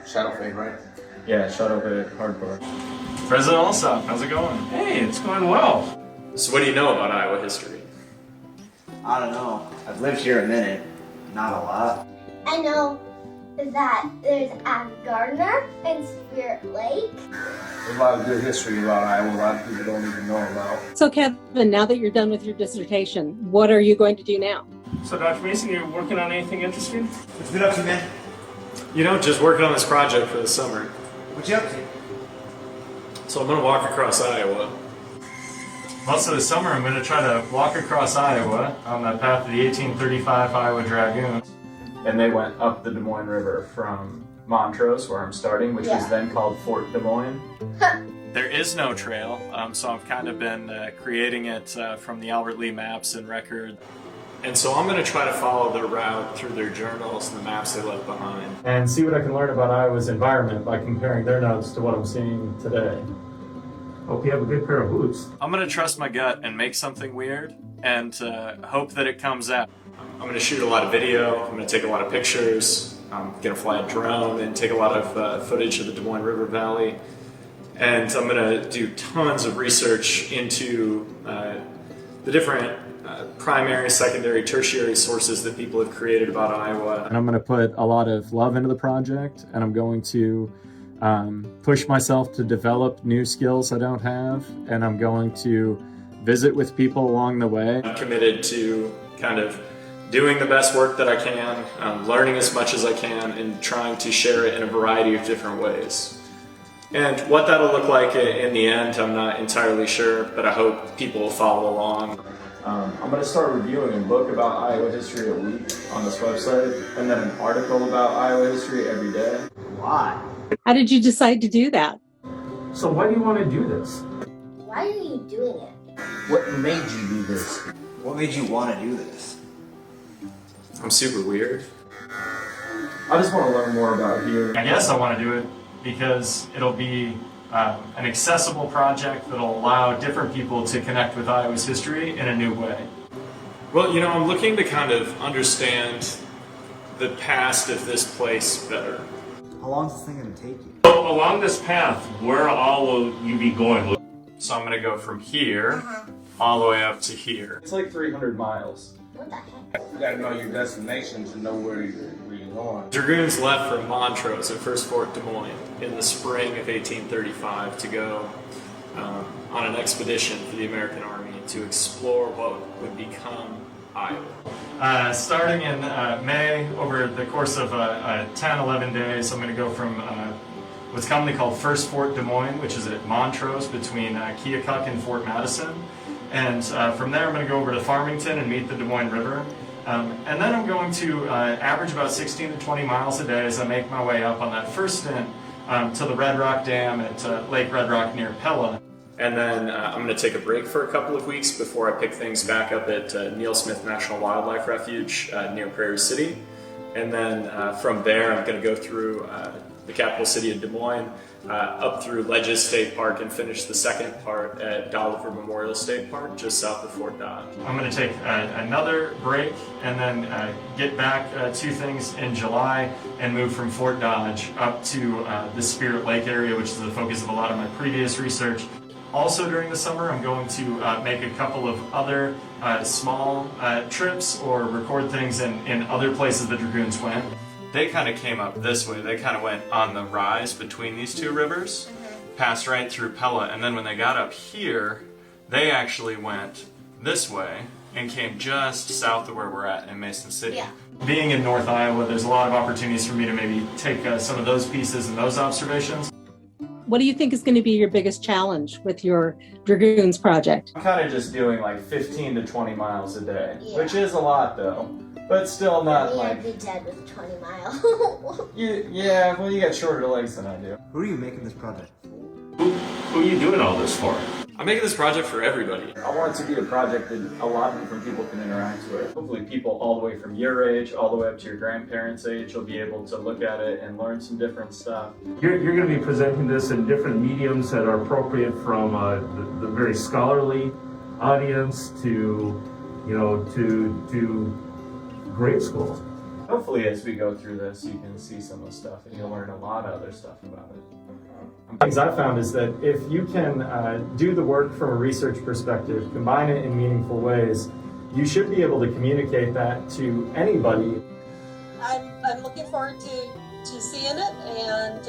Shadow Fade, right? Yeah, Shadow Fade Hardcore. President Alsop, how's it going? Hey, it's going well. So what do you know about Iowa history? I don't know. I've lived here a minute. Not a lot. I know that there's Abby Gardner and Spirit Lake. There's a lot of good history about Iowa. A lot of people don't even know about. So Kevin, now that you're done with your dissertation, what are you going to do now? So, Dr. Mason, you're working on anything interesting? What's been up to, man? You know, just working on this project for the summer. What you up to? So I'm gonna walk across Iowa. Most of the summer I'm gonna try to walk across Iowa on the path of the 1835 Iowa Dragoons. And they went up the Des Moines River from Montrose, where I'm starting, which was then called Fort Des Moines. There is no trail, so I've kind of been creating it from the Albert Lee maps and record. And so I'm going to try to follow their route through their journals and the maps they left behind. And see what I can learn about Iowa's environment by comparing their notes to what I'm seeing today. Hope you have a good pair of boots. I'm going to trust my gut and make something weird and hope that it comes out. I'm going to shoot a lot of video, I'm going to take a lot of pictures, I'm going to fly a drone and take a lot of footage of the Des Moines River Valley. And I'm going to do tons of research into the different primary, secondary, tertiary sources that people have created about Iowa. And I'm going to put a lot of love into the project, and I'm going to push myself to develop new skills I don't have, and I'm going to visit with people along the way. I'm committed to kind of doing the best work that I can, learning as much as I can, and trying to share it in a variety of different ways. And what that'll look like in the end, I'm not entirely sure, but I hope people will follow along. I'm going to start reviewing a book about Iowa history a week on this website, and then an article about Iowa history every day. Why? How did you decide to do that? So why do you want to do this? Why are you doing it? What made you do this? What made you want to do this? I'm super weird. I just want to learn more about here. I guess I want to do it because it'll be an accessible project that'll allow different people to connect with Iowa's history in a new way. Well, you know, I'm looking to kind of understand the past of this place better. How long is this thing going to take you? So along this path, where all will you be going? So I'm going to go from here all the way up to here. It's like 300 miles. What the heck? You gotta know your destination to know where you're going. Dragoons left from Montrose at First Fort Des Moines in the spring of 1835 to go on an expedition for the American Army to explore what would become Iowa. Starting in May, over the course of 10, 11 days, I'm going to go from what's commonly called First Fort Des Moines, which is at Montrose between Keokuk and Fort Madison. And from there, I'm going to go over to Farmington and meet the Des Moines River. And then I'm going to average about 16 to 20 miles a day as I make my way up on that first stint to the Red Rock Dam at Lake Red Rock near Pella. And then I'm going to take a break for a couple of weeks before I pick things back up at Neil Smith National Wildlife Refuge near Prairie City. And then from there, I'm going to go through the capital city of Des Moines, up through Ledges State Park, and finish the second part at Dolliver Memorial State Park, just south of Fort Dodge. I'm going to take another break and then get back to things in July and move from Fort Dodge up to the Spirit Lake area, which is the focus of a lot of my previous research. Also during the summer, I'm going to make a couple of other small trips or record things in other places the Dragoons went. They kind of came up this way. They kind of went on the rise between these two rivers, passed right through Pella, and then when they got up here, they actually went this way and came just south of where we're at in Mason City. Yeah. Being in North Iowa, there's a lot of opportunities for me to maybe take some of those pieces and those observations. What do you think is going to be your biggest challenge with your Dragoons project? I'm kind of just doing like 15 to 20 miles a day, Yeah. which is a lot though, but still not Me, like... I'd be dead with 20 miles. Yeah, well, you got shorter legs than I do. Who are you making this project for? Who are you doing all this for? I'm making this project for everybody. I want it to be a project that a lot of different people can interact with. Hopefully people all the way from your age, all the way up to your grandparents' age will be able to look at it and learn some different stuff. You're going to be presenting this in different mediums that are appropriate from the very scholarly audience to, you know, to grade school. Hopefully, as we go through this, you can see some of the stuff and you'll learn a lot of other stuff about it. Things I've found is that if you can do the work from a research perspective, combine it in meaningful ways, you should be able to communicate that to anybody. I'm looking forward to seeing it, and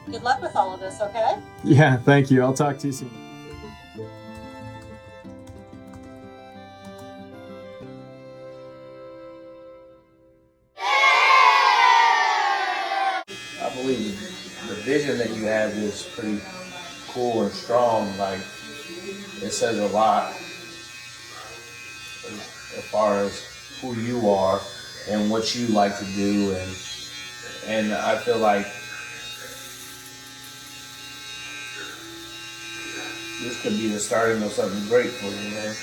good luck with all of this, okay? Yeah, thank you. I'll talk to you soon. I believe the vision that you have is pretty cool and strong. Like, it says a lot as far as who you are and what you like to do, and I feel like this could be the starting of something great for you, man.